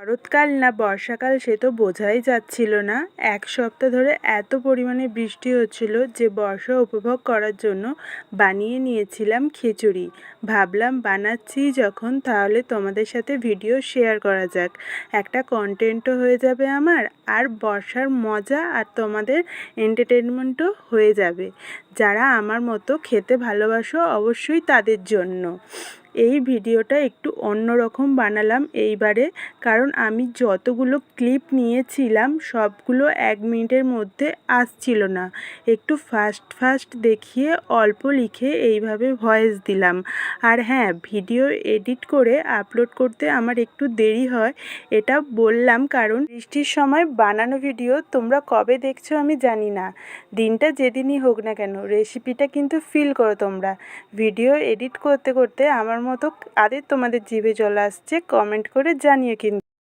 শরৎকাল না বর্ষাকাল সে তো বোঝাই যাচ্ছিল না। এক সপ্তাহ ধরে এত পরিমাণে বৃষ্টি হচ্ছিল যে বর্ষা উপভোগ করার জন্য বানিয়ে নিয়েছিলাম খিচুড়ি। ভাবলাম বানাচ্ছি যখন তাহলে তোমাদের সাথে ভিডিও শেয়ার করা যাক, একটা কন্টেন্টও হয়ে যাবে আমার, আর বর্ষার মজা আর তোমাদের এন্টারটেনমেন্টও হয়ে যাবে। যারা আমার মতো খেতে ভালোবাসো অবশ্যই তাদের জন্য এই ভিডিওটা একটু অন্যরকম বানালাম এইবারে, কারণ আমি যতগুলো ক্লিপ নিয়েছিলাম সবগুলো 1 মিনিটের মধ্যে আসছিল না। একটু ফাস্ট ফাস্ট দেখিয়ে অল্প লিখে এইভাবে ভয়েস দিলাম। আর হ্যাঁ, ভিডিও এডিট করে আপলোড করতে আমার একটু দেরি হয়, এটা বললাম কারণ বৃষ্টির সময় বানানো ভিডিও তোমরা কবে দেখছো আমি জানি না। দিনটা যেদিনই হোক না কেন রেসিপিটা কিন্তু ফিল করো তোমরা। ভিডিও এডিট করতে করতে আমার মতো তোমাদের জিভে জল আসছে কমেন্ট করে জানিও কিন্তু।